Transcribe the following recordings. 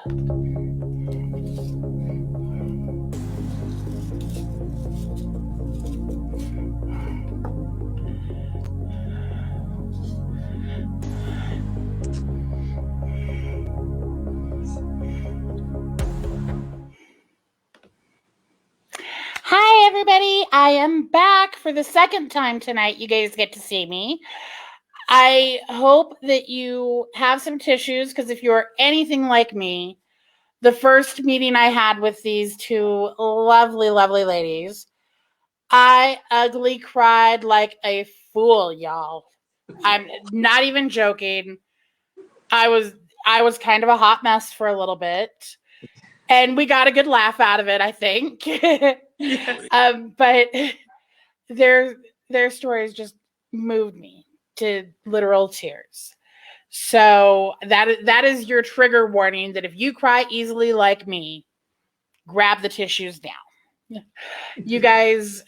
Hi, everybody. I am back for the second time tonight. You guys get to see me. I hope that you have some tissues because if you're anything like me, the first meeting I had with these two lovely, lovely ladies, I ugly cried like a fool, y'all. I'm not even joking. I was kind of a hot mess for a little bit. And we got a good laugh out of it, I think. Yes. But their stories just moved me to literal tears. So that is your trigger warning that if you cry easily like me, grab the tissues now. You guys,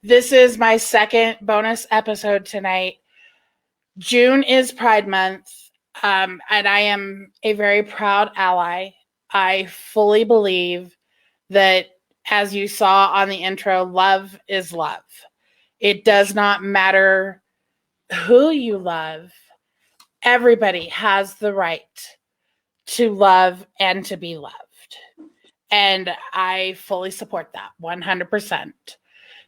this is my second bonus episode tonight. June is Pride Month, and I am a very proud ally. I fully believe that, as you saw on the intro, love is love. It does not matter who you love. Everybody has the right to love and to be loved. And I fully support that 100%.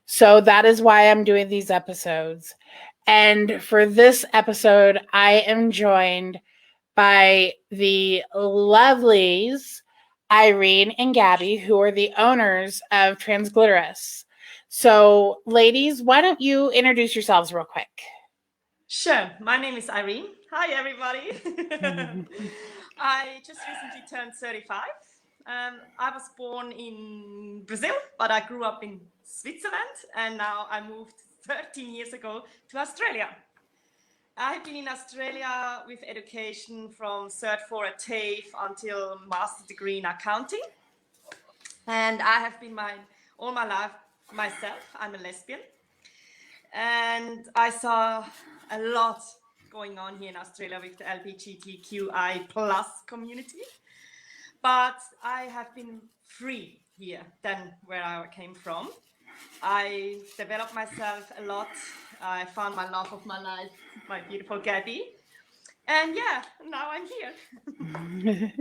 So that is why I'm doing these episodes. And for this episode, I am joined by the lovelies Irene and Gabby, who are the owners of TransGlitterUS. So, ladies, why don't you introduce yourselves real quick? Sure. My name is Irene. Hi, everybody. I just recently turned 35. I was born in Brazil, but I grew up in Switzerland, and now I moved 13 years ago to Australia. I've been in Australia with education from Cert 4 at TAFE until master's degree in accounting. And I have been all my life myself. I'm a lesbian. And I saw a lot going on here in Australia with the LGBTQI plus community. But I have been free here than where I came from. I developed myself a lot. I found my love of my life, my beautiful Gabby. And yeah, now I'm here.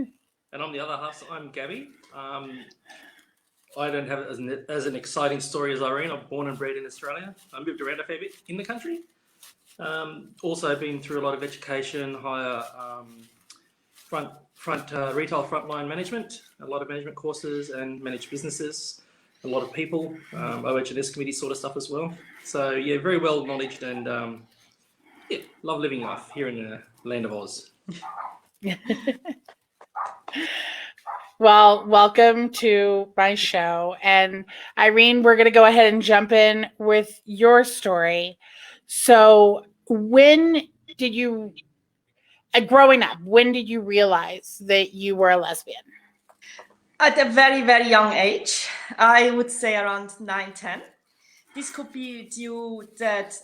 And on the other half, so I'm Gabby. I don't have it as an exciting story as Irene. I'm born and bred in Australia. I moved around a fair bit in the country. Also been through a lot of education, higher retail frontline management, a lot of management courses and managed businesses, a lot of people, OH&S committee sort of stuff as well. So yeah, very well knowledged and love living life here in the land of Oz. Well, welcome to my show. And Irene, we're going to go ahead and jump in with your story. So when did you, growing up, when did you realize that you were a lesbian? At a very, very young age, I would say around 9, 10. This could be due that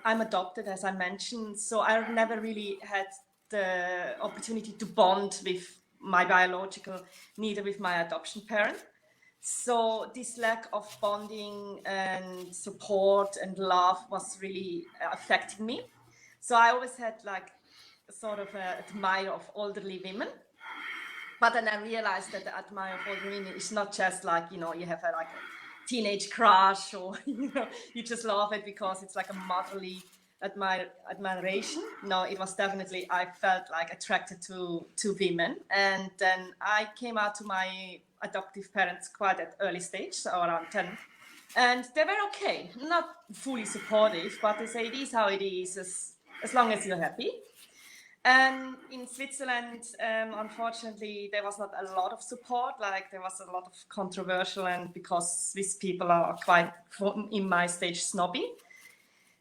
I'm adopted, as I mentioned, so I've never really had the opportunity to bond with my biological, neither with my adoption parent. So this lack of bonding and support and love was really affecting me. So I always had like sort of an admire of elderly women. But then I realized that the admire of older women is not just like, you have a teenage crush or, you just love it because it's like a motherly admiration. No, it was definitely, I felt like attracted to women. And then I came out to my adoptive parents quite at early stage, so around 10. And they were okay, not fully supportive, but they say it is how it is, as long as you're happy. And in Switzerland, unfortunately, there was not a lot of support. Like there was a lot of controversial, and because Swiss people are quite, in my stage, snobby.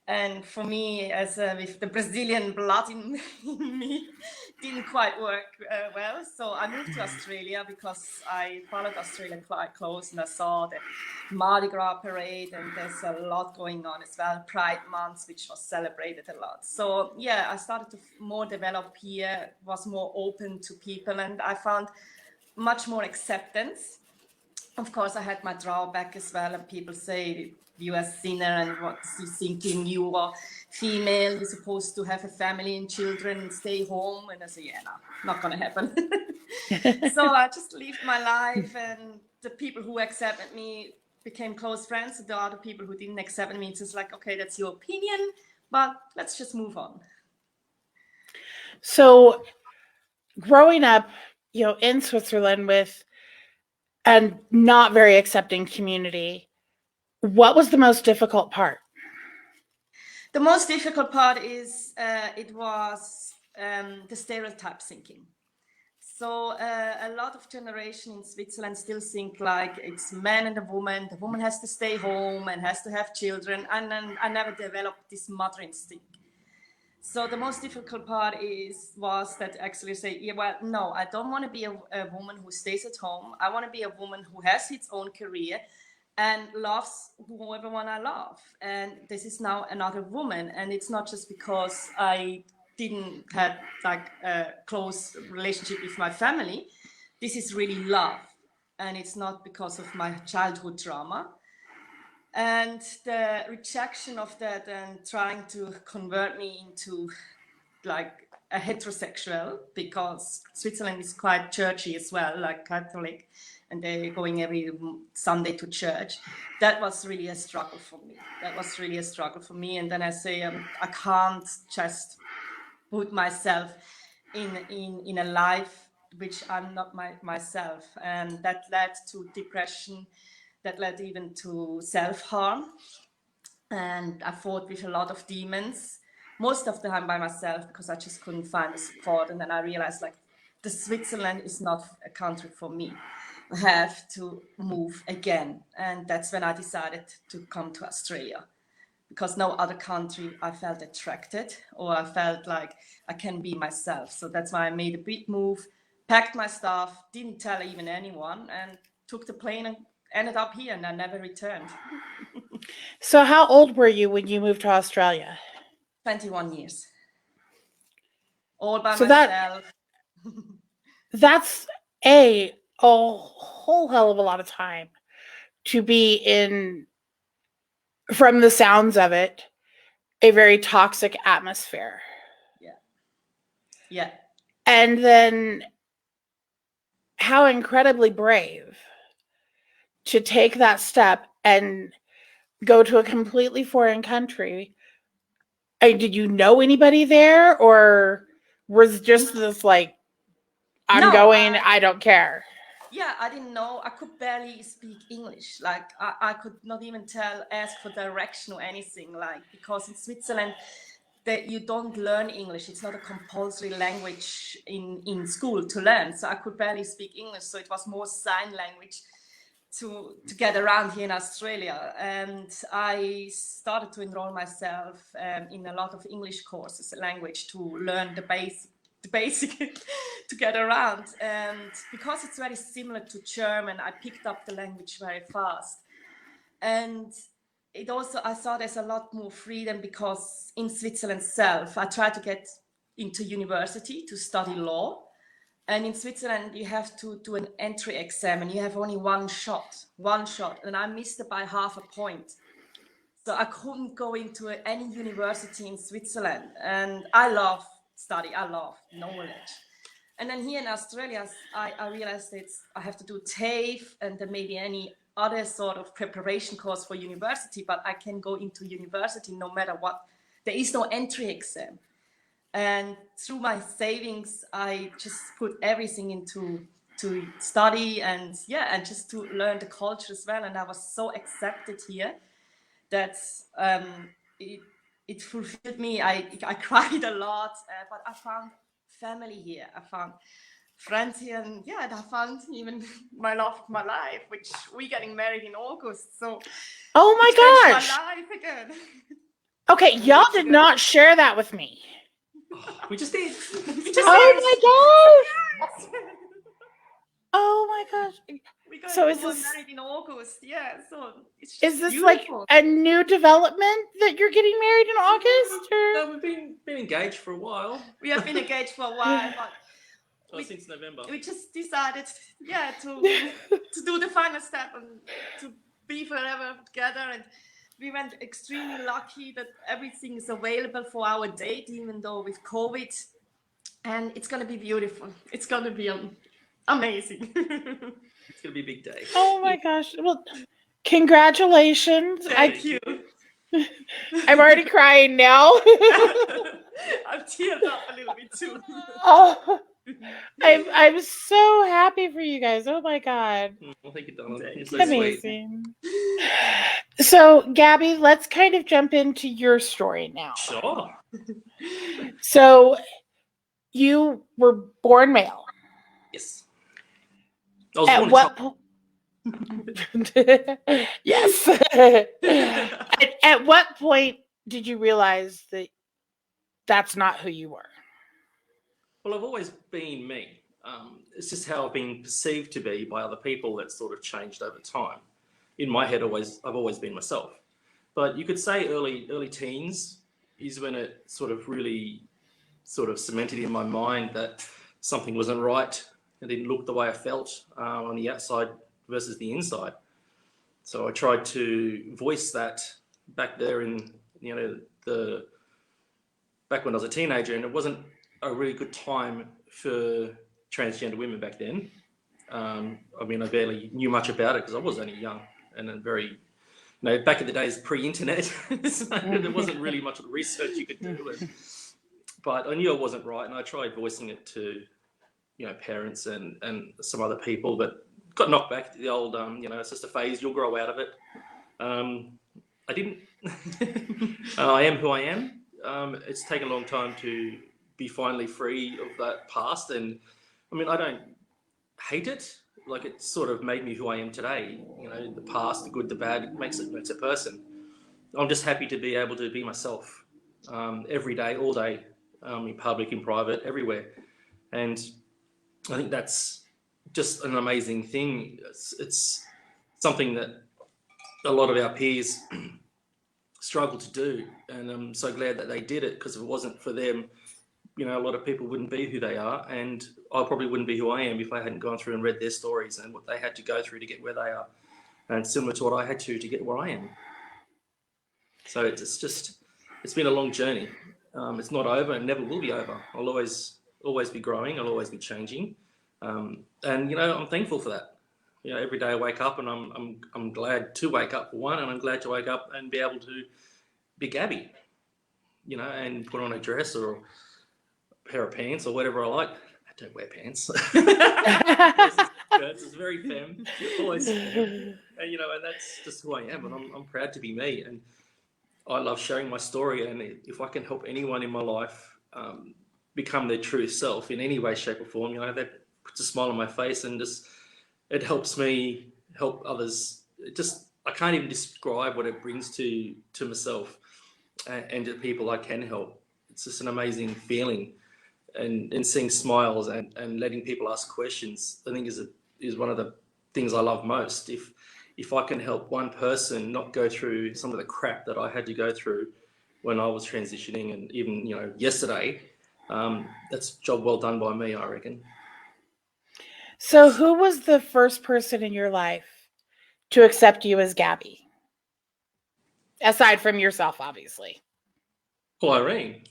And for me, as with the Brazilian blood in me, didn't quite work well. So I moved to Australia because I followed Australia quite close, and I saw the Mardi Gras parade, and there's a lot going on as well. Pride months, which was celebrated a lot. So yeah, I started to more develop here, was more open to people, and I found much more acceptance. Of course, I had my drawback as well, and people say you are sinner, and what's you thinking, you are female, you're supposed to have a family and children and stay home. And I say, yeah, no, not gonna happen. So I just lived my life, and the people who accepted me became close friends. The other people who didn't accept me, it's just like, okay, that's your opinion, but let's just move on. So growing up, in Switzerland with a not very accepting community, what was the most difficult part? The most difficult part is it was the stereotype thinking. So a lot of generation in Switzerland still think like it's man and a woman. The woman has to stay home and has to have children. And then I never developed this mother instinct. So the most difficult part was that actually say, yeah, well, no, I don't want to be a woman who stays at home. I want to be a woman who has its own career and loves whoever one I love. And this is now another woman. And it's not just because I didn't have like a close relationship with my family. This is really love. And it's not because of my childhood trauma. And the rejection of that and trying to convert me into like a heterosexual, because Switzerland is quite churchy as well, like Catholic, and they're going every Sunday to church. That was really a struggle for me. And then I say, I can't just put myself in a life which I'm not myself. And that led to depression. That led even to self-harm. And I fought with a lot of demons, most of the time by myself, because I just couldn't find the support. And then I realized like the Switzerland is not a country for me. I have to move again. And that's when I decided to come to Australia, because no other country I felt attracted, or I felt like I can be myself. So that's why I made a big move, packed my stuff, didn't tell even anyone, and took the plane and ended up here, and I never returned. So how old were you when you moved to Australia? 21 years. All by So myself. that's a whole hell of a lot of time to be in, from the sounds of it, a very toxic atmosphere. Yeah. And then how incredibly brave to take that step and go to a completely foreign country. Did you know anybody there, or was just this like, I'm going, I don't care? Yeah, I didn't know. I could barely speak English. Like I could not even ask for direction or anything. Like, because in Switzerland, that you don't learn English. It's not a compulsory language in school to learn. So I could barely speak English. So it was more sign language to get around here in Australia. And I started to enroll myself in a lot of English courses, language, to learn the basic to get around. And because it's very similar to German, I picked up the language very fast. And it also, I saw there's a lot more freedom, because in Switzerland itself, I tried to get into university to study law. And in Switzerland, you have to do an entry exam, and you have only one shot. And I missed it by half a point. So I couldn't go into any university in Switzerland. And I love study, I love knowledge. And then here in Australia, I realized I have to do TAFE and then maybe any other sort of preparation course for university, but I can go into university no matter what. There is no entry exam. And through my savings, I just put everything into to study and just to learn the culture as well. And I was so accepted here that it fulfilled me. I cried a lot, but I found family here. I found friends here, and I found even my love of my life, which we're getting married in August. So oh my gosh, my life again. Okay, y'all did not share that with me. We just did. Oh my gosh! Oh my gosh! We're going So to is get this- married in August. Yeah, so it's just Is this beautiful. like a new development that you're getting married in August? Or? No, we've been engaged for a while. We have been engaged for a while, but Since November. we just decided, to do the final step and to be forever together. And we went extremely lucky that everything is available for our date, even though with COVID. And it's gonna be beautiful. It's gonna be amazing. It's gonna be a big day. Oh my gosh! Well, congratulations! Thank you. I'm already crying now. I'm teared up a little bit too. Oh, I'm so happy for you guys. Oh my god. Well, thank you, darling. You're Thank so you. sweet. Amazing. So, Gabby, let's kind of jump into your story now. Sure. So, you were born male. Yes. I was At born what in point? Yes. At what point did you realize that that's not who you were? Well, I've always been me. It's just how I've been perceived to be by other people that sort of changed over time. In my head, I've always been myself. But you could say early teens is when it sort of really sort of cemented in my mind that something wasn't right. It didn't look the way I felt on the outside versus the inside. So I tried to voice that back there in, back when I was a teenager, and it wasn't a really good time for transgender women back then. I barely knew much about it because I was only young and very, back in the days pre-internet, so there wasn't really much research you could do. But I knew it wasn't right, and I tried voicing it to, parents and some other people, but got knocked back to the old, it's just a phase, you'll grow out of it. I didn't. I am who I am. It's taken a long time to be finally free of that past, and I don't hate it. Like, it sort of made me who I am today. The past, the good, the bad, it makes a person. I'm just happy to be able to be myself every day, all day, in public, in private, everywhere. And I think that's just an amazing thing. It's something that a lot of our peers struggle to do, and I'm so glad that they did it, because if it wasn't for them, a lot of people wouldn't be who they are, and I probably wouldn't be who I am if I hadn't gone through and read their stories and what they had to go through to get where they are, and similar to what I had to get where I am. So it's been a long journey. It's not over and never will be over. I'll always be growing. I'll always be changing, and I'm thankful for that. Every day I wake up, and I'm glad to wake up for one, and I'm glad to wake up and be able to be Gabby, and put on a dress or a pair of pants or whatever I like. I don't wear pants. It's very femme, always femme. And that's just who I am, and I'm proud to be me, and I love sharing my story. And if I can help anyone in my life become their true self in any way, shape, or form, that puts a smile on my face, and just it helps me help others. I can't even describe what it brings to myself and to people I can help. It's just an amazing feeling, and seeing smiles and letting people ask questions, I think is one of the things I love most. If I can help one person not go through some of the crap that I had to go through when I was transitioning, and even yesterday, that's a job well done by me, I reckon. So, who was the first person in your life to accept you as Gabby? Aside from yourself, obviously. Well, Irene.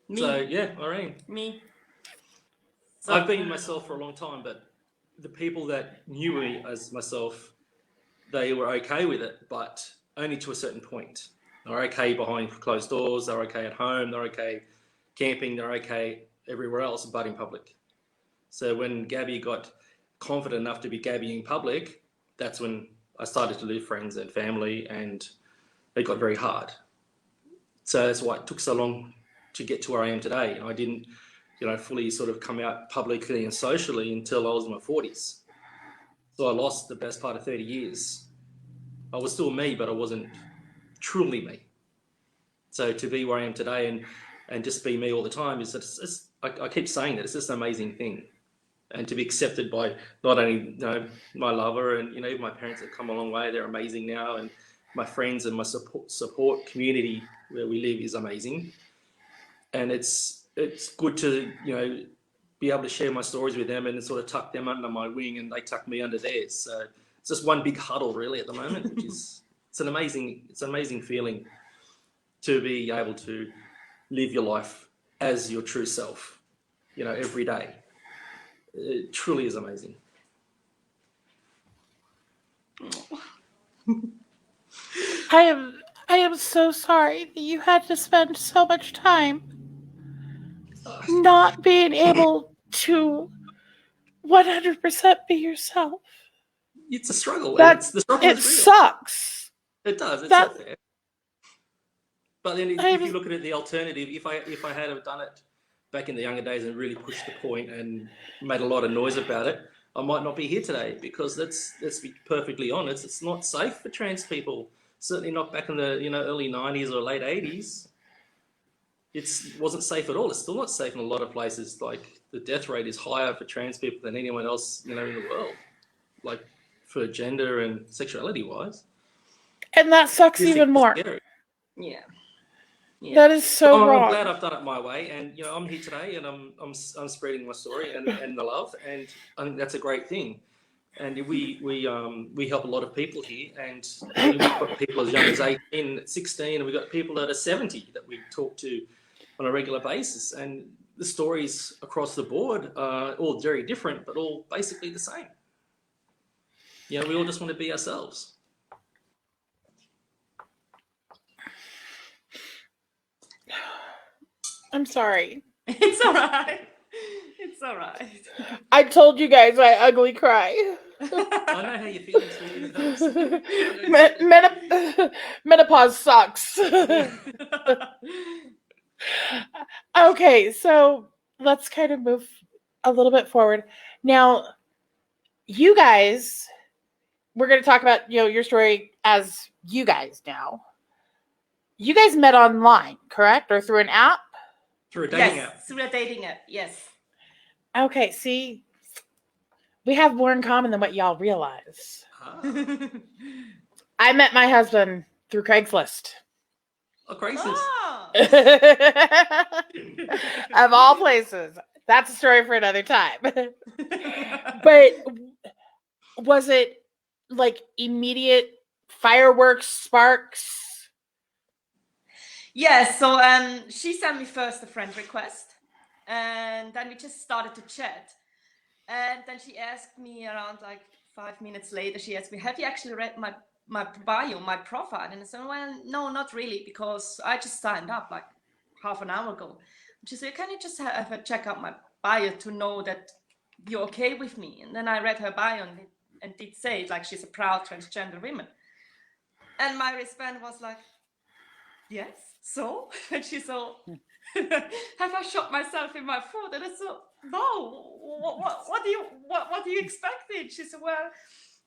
Me. So, yeah, Irene. Me. So I've been myself for a long time, but the people that knew me as myself, they were okay with it, but only to a certain point. They're okay behind closed doors, they're okay at home, they're okay camping, they're okay everywhere else, but in public. So when Gabby got confident enough to be Gabby in public, that's when I started to lose friends and family, and it got very hard. So that's why it took so long to get to where I am today. I didn't, fully sort of come out publicly and socially until I was in my 40s. So I lost the best part of 30 years. I was still me, but I wasn't truly me. So to be where I am today and just be me all the time is it's I keep saying that it's just an amazing thing. And to be accepted by not only my lover and even my parents have come a long way, they're amazing now, and my friends and my support community where we live is amazing. And it's good to be able to share my stories with them and sort of tuck them under my wing, and they tuck me under theirs. So it's just one big huddle really at the moment, which is it's an amazing feeling to be able to live your life as your true self, every day. It truly is amazing. I am so sorry that you had to spend so much time not being able to 100% be yourself. It's a struggle. The struggle it is real. Sucks. It does. It's out there. But then if you look at it, the alternative, if I had have done it back in the younger days and really pushed the point and made a lot of noise about it, I might not be here today, because let's be perfectly honest, it's not safe for trans people. Certainly not back in the early 90s or late 80s. It wasn't safe at all. It's still not safe in a lot of places. Like the death rate is higher for trans people than anyone else in the world, like for gender and sexuality wise. And that sucks even more. Yeah. That is so wrong. I'm glad I've done it my way, and I'm here today, and I'm spreading my story and the love, and I think that's a great thing. And we help a lot of people here, and we've got people as young as 18, 16, and we've got people that are 70 that we talk to on a regular basis, and the stories across the board are all very different, but all basically the same. We all just want to be ourselves. I'm sorry. It's all right. It's all right. I told you guys I ugly cry. I know how you feel, sweetie. Menopause sucks. Okay, so let's kind of move a little bit forward. Now, you guys, we're going to talk about your story as you guys now. You guys met online, correct? Or through an app? Through a dating app. Through a dating app, yes. Okay, see, we have more in common than what y'all realize. I met my husband through Craigslist. Oh, Craigslist. Of all places. That's a story for another time. But was it like immediate fireworks, sparks? Yeah, so she sent me first a friend request, and then we just started to chat. And then she asked me around like 5 minutes later, she asked me, have you actually read my bio, my profile? And I said, well, no, not really, because I just signed up like half an hour ago. And she said, can you just have a check out my bio to know that you're okay with me? And then I read her bio and did say like she's a proud transgender woman. And my response was like, yes, so? And she said, have I shot myself in my foot? And I said, no, what do you expect? She said, well,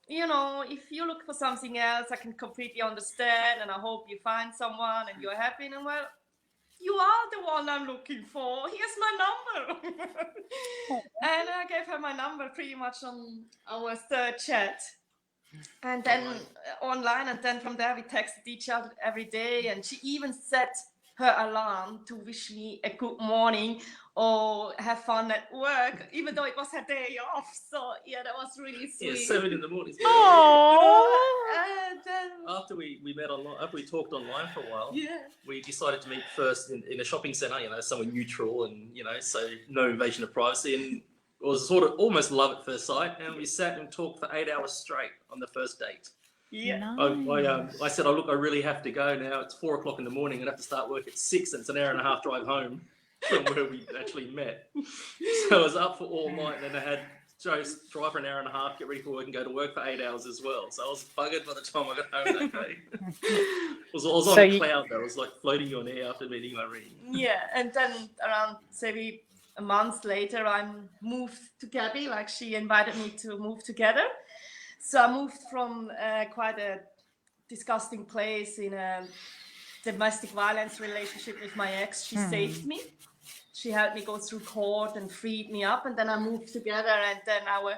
if you look for something else, I can completely understand, and I hope you find someone and you're happy. And well, you are the one I'm looking for. Here's my number. And I gave her my number pretty much on our third chat. And then online, and then from there we texted each other every day, and she even set her alarm to wish me a good morning or have fun at work, even though it was her day off. So yeah, that was really sweet. Yeah, 7 in the morning. After we met online, after we talked online for a while, we decided to meet first in a shopping centre, somewhere neutral and so no invasion of privacy, and it was sort of almost love at first sight, and we sat and talked for 8 hours straight on the first date. Yeah. Nice. I said, look, I really have to go now. It's 4 o'clock in the morning. I'd have to start work at 6, and it's an hour and a half drive home from where we actually met. So I was up for all night, and then I had to drive for an hour and a half, get ready for work, and go to work for 8 hours as well. So I was buggered by the time I got home that day. I was on a cloud though. I was like floating on air after meeting Irene. Yeah, and then around maybe a month later, I moved to Gabby. Like she invited me to move together. So I moved from quite a disgusting place in a domestic violence relationship with my ex. She saved me. She helped me go through court and freed me up, and then I moved together, and then our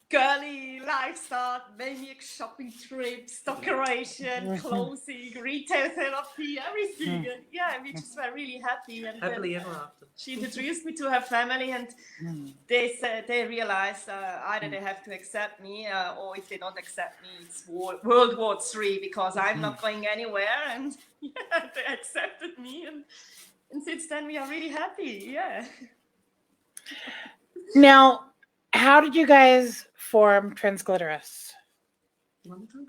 girly lifestyle, maybe shopping trips, decoration, clothing, retail therapy, everything. And yeah, we just were really happy. And Happily ever after. she introduced me to her family, and they said they realized either they have to accept me, or if they don't accept me, it's World War III, because I'm not going anywhere. And yeah, they accepted me, and since then we are really happy. Yeah. Now, how did you guys form TransGlitterUS?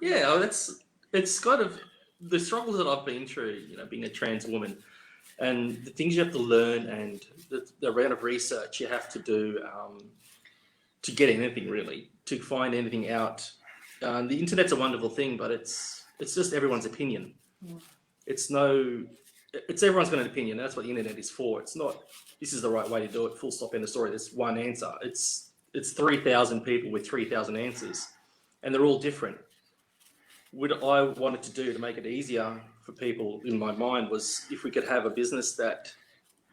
Yeah, well, it's kind of the struggles that I've been through, being a trans woman, and the things you have to learn, and the amount of research you have to do to get anything, really, to find anything out. The internet's a wonderful thing, but it's just everyone's opinion. It's everyone's got an opinion. That's what the internet is for. It's not, this is the right way to do it, full stop, end of story. There's one answer. It's 3,000 people with 3,000 answers, and they're all different. What I wanted to do to make it easier for people in my mind was if we could have a business that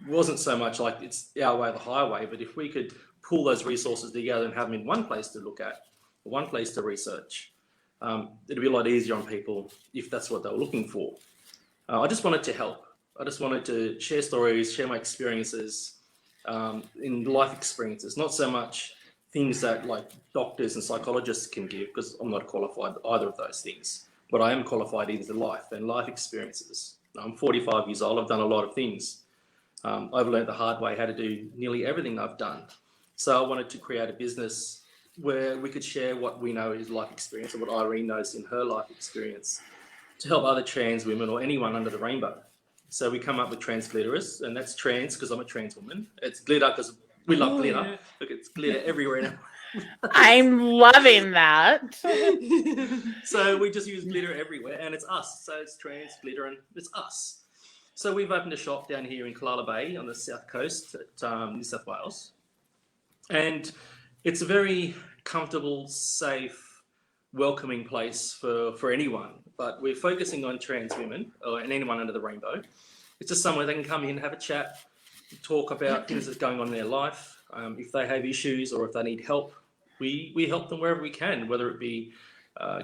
wasn't so much like it's our way or the highway, but if we could pull those resources together and have them in one place to look at, one place to research, it'd be a lot easier on people if that's what they were looking for. I just wanted to help. I just wanted to share stories, share my experiences in life experiences, not so much things that like doctors and psychologists can give, because I'm not qualified either of those things, but I am qualified into life and life experiences. I'm 45 years old. I've done a lot of things. I've learned the hard way how to do nearly everything I've done. So I wanted to create a business where we could share what we know is life experience and what Irene knows in her life experience to help other trans women or anyone under the rainbow. So we come up with TransGlitterUS, and that's trans because I'm a trans woman. It's glitter because we love glitter. Yeah. Look, it's glitter everywhere now. I'm loving that. So we just use glitter everywhere, and it's us. So it's trans, glitter, and it's us. So we've opened a shop down here in Callala Bay on the south coast at New South Wales. And it's a very comfortable, safe, welcoming place for anyone. But we're focusing on trans women and anyone under the rainbow. It's just somewhere they can come in, have a chat, talk about things that's going on in their life. If they have issues or if they need help, we help them wherever we can, whether it be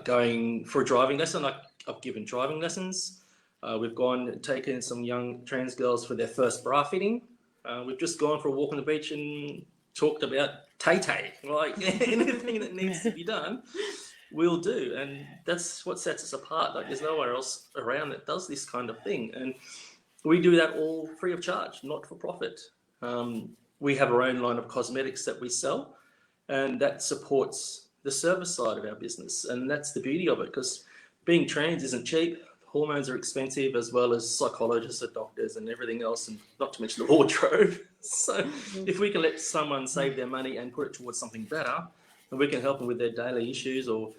going for a driving lesson. I've given driving lessons. We've gone and taken some young trans girls for their first bra fitting. We've just gone for a walk on the beach and talked about tay-tay. Like anything that needs to be done, we'll do. And that's what sets us apart. Like there's nowhere else around that does this kind of thing. And we do that all free of charge, not for profit. We have our own line of cosmetics that we sell, and that supports the service side of our business. And that's the beauty of it, because being trans isn't cheap. Hormones are expensive, as well as psychologists and doctors and everything else, and not to mention the wardrobe. So if we can let someone save their money and put it towards something better, and we can help them with their daily issues or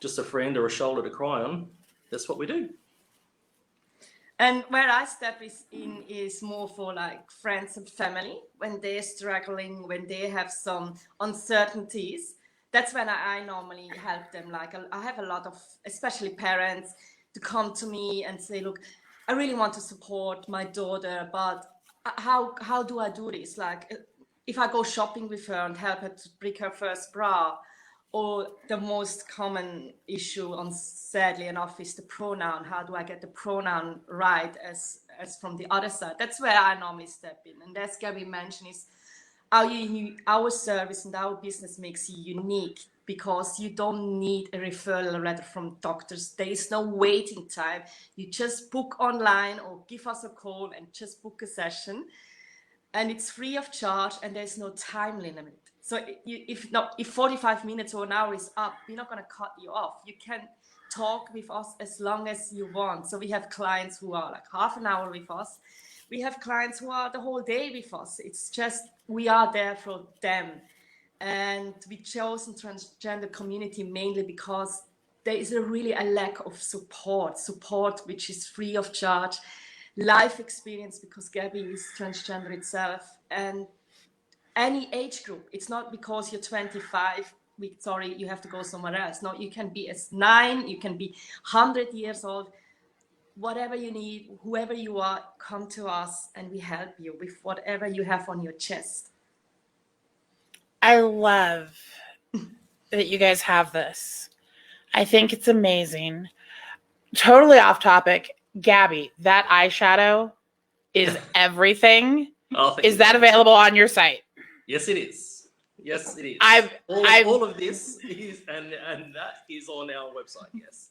just a friend or a shoulder to cry on, that's what we do. And where I step in is more for like friends and family when they're struggling, when they have some uncertainties. That's when I normally help them. Like I have a lot of, especially parents, to come to me and say, look, I really want to support my daughter, but how do I do this? Like if I go shopping with her and help her to pick her first bra, or the most common issue, sadly enough, is the pronoun. How do I get the pronoun right as from the other side? That's where I normally step in. And as Gabby mentioned, is our service and our business makes you unique, because you don't need a referral letter from doctors. There is no waiting time. You just book online or give us a call and just book a session. And it's free of charge, and there's no time limit. So if 45 minutes or an hour is up, we're not going to cut you off. You can talk with us as long as you want. So we have clients who are like half an hour with us. We have clients who are the whole day with us. It's just, we are there for them. And we chose the transgender community mainly because there is really a lack of support which is free of charge, life experience, because Gabby is transgender itself, and any age group. It's not because you're 25, you have to go somewhere else. No, you can be as 9, you can be 100 years old. whatever you need, whoever you are, come to us and we help you with whatever you have on your chest. I love that you guys have this. I think it's amazing. Totally off topic. Gabby, that eyeshadow is everything. Oh, thank Is you that very much. available on your site? Yes, it is. Yes, it is. I've- all of this is and that is on our website. Yes.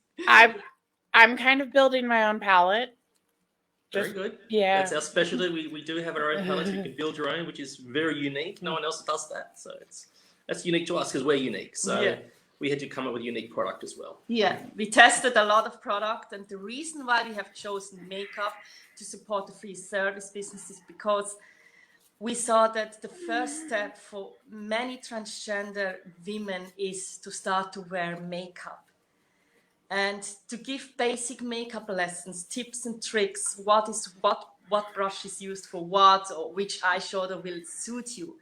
I'm kind of building my own palette. Very good. Yeah. That's our specialty. We do have our own palettes. You can build your own, which is very unique. No one else does that. So that's unique to us because we're unique. So Yeah. we had to come up with a unique product as well. Yeah, we tested a lot of product, and the reason why we have chosen makeup to support the free service business is because we saw that the first step for many transgender women is to start to wear makeup and to give basic makeup lessons, tips and tricks, what brush is used for what, or which eyeshadow will suit you,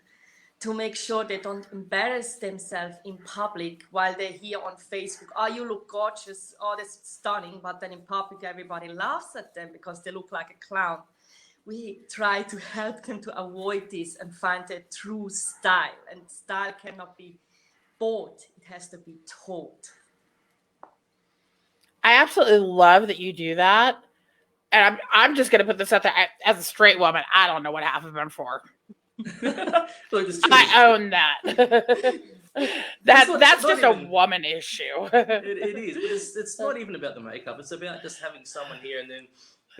to make sure they don't embarrass themselves in public while they're here on Facebook. Oh, you look gorgeous. Oh, that's stunning. But then in public, everybody laughs at them because they look like a clown. We try to help them to avoid this and find their true style. And style cannot be bought. It has to be taught. I absolutely love that you do that. And I'm just going to put this out there. As a straight woman, I don't know what half of them for. Look, I own that. That's not just even a woman issue. It is. But it's not even about the makeup. It's about just having someone here, and then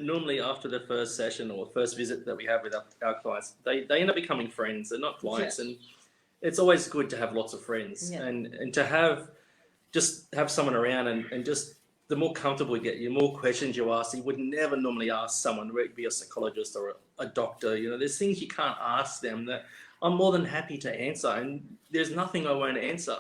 normally after the first session or first visit that we have with our clients, they end up becoming friends. They're not clients, and it's always good to have lots of friends and to have someone around and just the more comfortable you get, the more questions you ask. You would never normally ask someone, whether it be a psychologist or a doctor. You know, there's things you can't ask them that I'm more than happy to answer, and there's nothing I won't answer.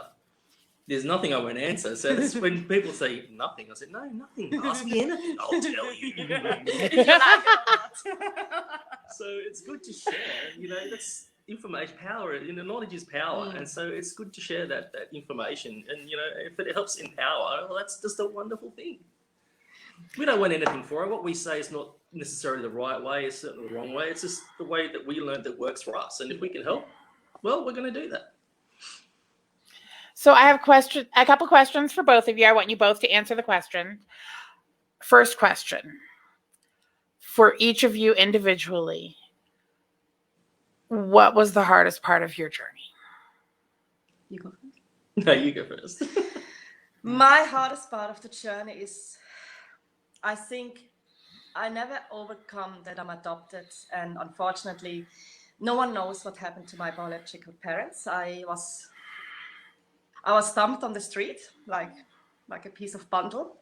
There's nothing I won't answer. So that's when people say nothing, I said, no, nothing. Ask me anything, I'll tell you. If you like it or not. So it's good to share. You know, that's information power. You know, knowledge is power, and so it's good to share that information. And you know, if it helps empower, well, that's just a wonderful thing. We don't want anything for it. What we say is not necessarily the right way. It's certainly the wrong way. It's just the way that we learned that works for us. And if we can help, well, we're going to do that. So I have a couple questions for both of you. I want you both to answer the question. First question, for each of you individually, what was the hardest part of your journey? You go first. No, you go first. My hardest part of the journey is, I think I never overcome that I'm adopted, and unfortunately, no one knows what happened to my biological parents. I was dumped on the street like a piece of bundle,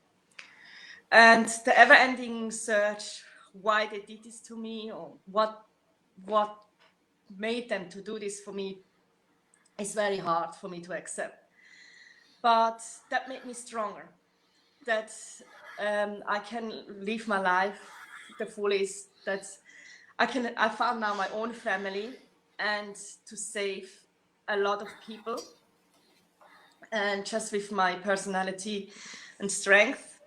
and the ever-ending search why they did this to me or what made them to do this for me is very hard for me to accept. But that made me stronger. That I can live my life the fullest. That I found now my own family and to save a lot of people. And just with my personality and strength,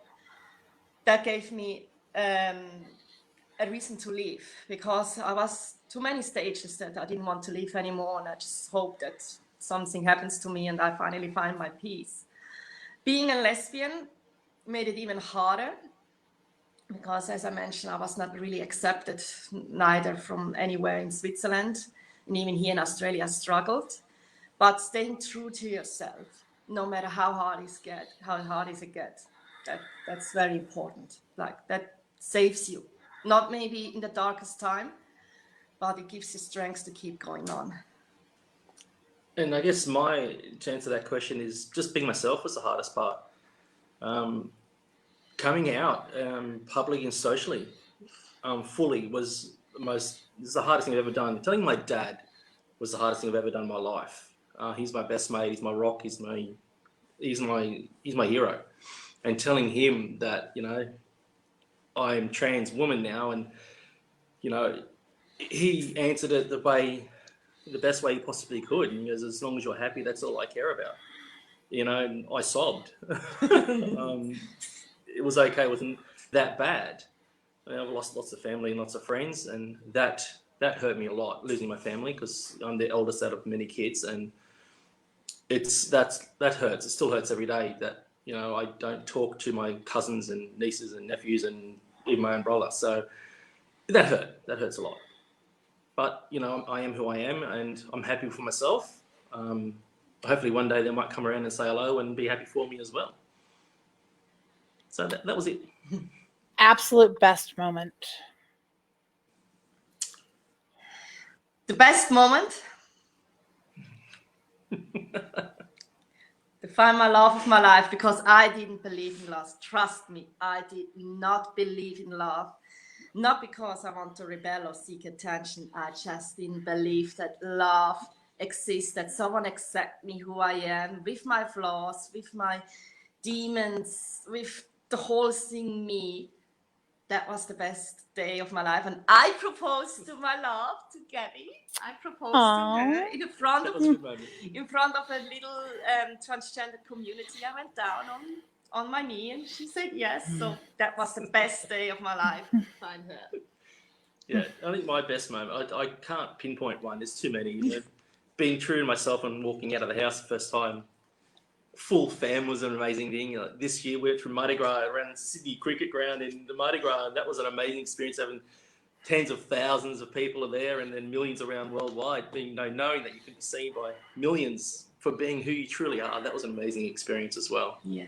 that gave me a reason to leave, because I was too many stages that I didn't want to leave anymore, and I just hope that something happens to me and I finally find my peace. Being a lesbian made it even harder, because as I mentioned, I was not really accepted, neither from anywhere in Switzerland, and even here in Australia I struggled. But staying true to yourself, no matter how hard it gets, that's very important. Like, that saves you. Not maybe in the darkest time, but it gives you strength to keep going on. And I guess to answer that question is just being myself was the hardest part. Coming out publicly and socially fully was the hardest thing I've ever done. Telling my dad was the hardest thing I've ever done in my life. He's my best mate. He's my rock. He's my hero. And telling him that, you know, I'm trans woman now, and you know, he answered it the best way he possibly could. And he goes, as long as you're happy, that's all I care about. You know, and I sobbed. It was okay with him. that bad. I mean, I've lost lots of family and lots of friends, and that hurt me a lot, losing my family, because I'm the eldest out of many kids, and that hurts. It still hurts every day that, you know, I don't talk to my cousins and nieces and nephews and even my own brother. So that hurts a lot. But, you know, I am who I am, and I'm happy for myself. Hopefully one day they might come around and say hello and be happy for me as well. So that was it. Absolute best moment. The best moment? To find my love of my life, because I didn't believe in love. Trust me, I did not believe in love. Not because I want to rebel or seek attention. I just didn't believe that love exists, that someone accepts me who I am, with my flaws, with my demons, with the whole thing me. That was the best day of my life. And I proposed to my love, to Gabby. I proposed to her in front of a little transgender community. I went down on my knee and she said yes. So that was the best day of my life to find her. Yeah, I think my best moment, I can't pinpoint one. There's too many. You know, being true to myself and walking out of the house the first time, full fam was an amazing thing. Like this year we went through Mardi Gras around Sydney Cricket Ground in the Mardi Gras, and that was an amazing experience, having tens of thousands of people are there and then millions around worldwide, knowing that you can be seen by millions for being who you truly are. That was an amazing experience as well. Yeah.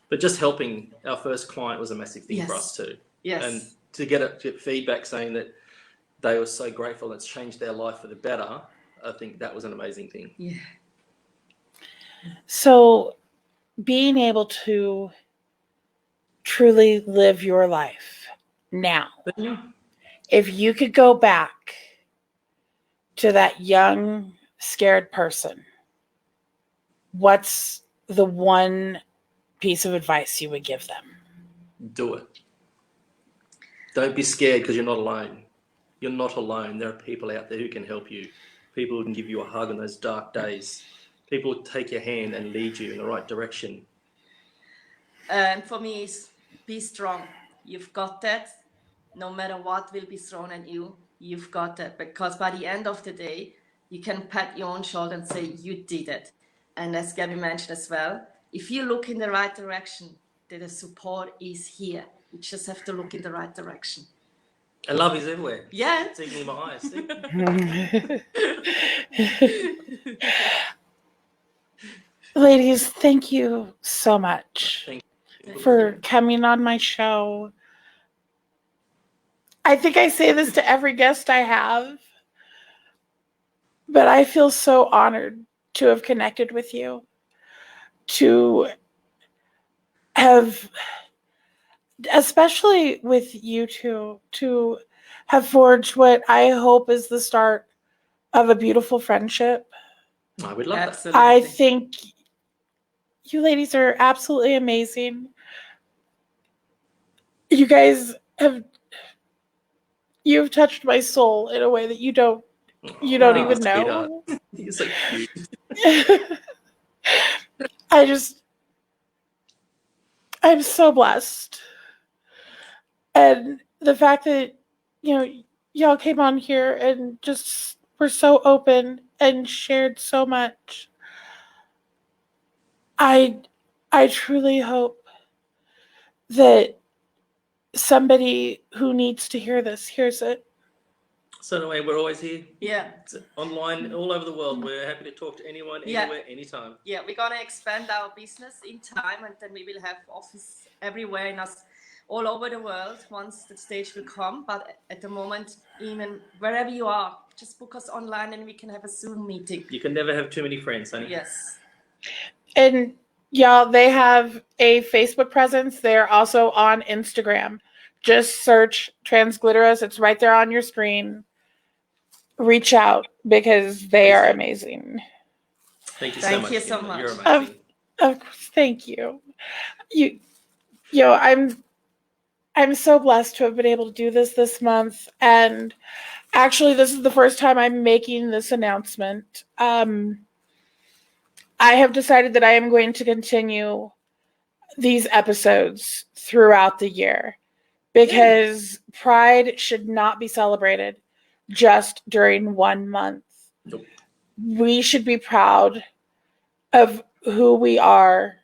But just helping our first client was a massive thing for us too. Yes. And to get feedback saying that they were so grateful and it's changed their life for the better, I think that was an amazing thing. Yeah. So being able to truly live your life now, if you could go back to that young, scared person, what's the one piece of advice you would give them? Do it. Don't be scared, because you're not alone. You're not alone. There are people out there who can help you. People who can give you a hug on those dark days. People who take your hand and lead you in the right direction. And for me, it's be strong. You've got that. No matter what will be thrown at you, you've got that. Because by the end of the day, you can pat your own shoulder and say, you did it. And as Gabby mentioned as well, if you look in the right direction, then the support is here. You just have to look in the right direction. And love is everywhere. Yeah. It's even in my eyes. Ladies, thank you so much Thank you for coming on my show. I think I say this to every guest I have, but I feel so honored to have connected with you, to have, especially with you two, to have forged what I hope is the start of a beautiful friendship. I would love Absolutely. I think you ladies are absolutely amazing. You guys you've touched my soul in a way that you don't even know. You're so cute. I'm so blessed. And the fact that, y'all came on here and just were so open and shared so much. I truly hope that somebody who needs to hear this hears it. So anyway, we're always here. Yeah. It's online all over the world. We're happy to talk to anyone, anywhere, anytime. Yeah, we're gonna expand our business in time, and then we will have office everywhere in us, all over the world once the stage will come. But at the moment, even wherever you are, just book us online and we can have a Zoom meeting. You can never have too many friends, honey. Yes. And y'all, they have a Facebook presence. They're also on Instagram. Just search TransGlitterUS. It's right there on your screen. Reach out because they are amazing. Thank you Thank so you much. so much. You're amazing. Of course, thank you. I'm so blessed to have been able to do this month, and actually, this is the first time I'm making this announcement. I have decided that I am going to continue these episodes throughout the year. because Pride should not be celebrated just during 1 month. Nope. We should be proud of who we are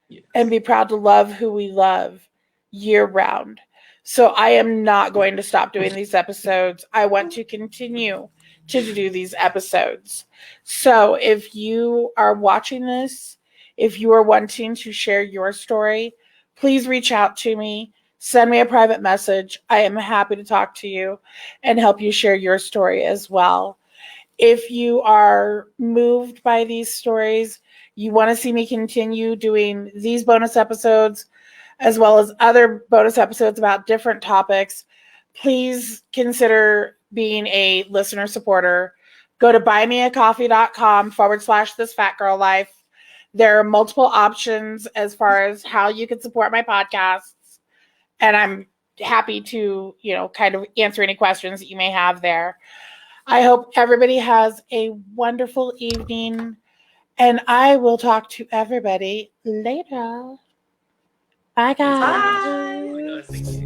Yes. and be proud to love who we love year round. So I am not going to stop doing these episodes. I want to continue to do these episodes. So if you are watching this, if you are wanting to share your story, please reach out to me. Send me a private message. I am happy to talk to you and help you share your story as well. If you are moved by these stories, you want to see me continue doing these bonus episodes, as well as other bonus episodes about different topics, please consider being a listener supporter. Go to buymeacoffee.com/thisfatgirllife. There are multiple options as far as how you can support my podcasts. And I'm happy to, kind of answer any questions that you may have there. I hope everybody has a wonderful evening, and I will talk to everybody later. Bye, guys. Bye. Thank you.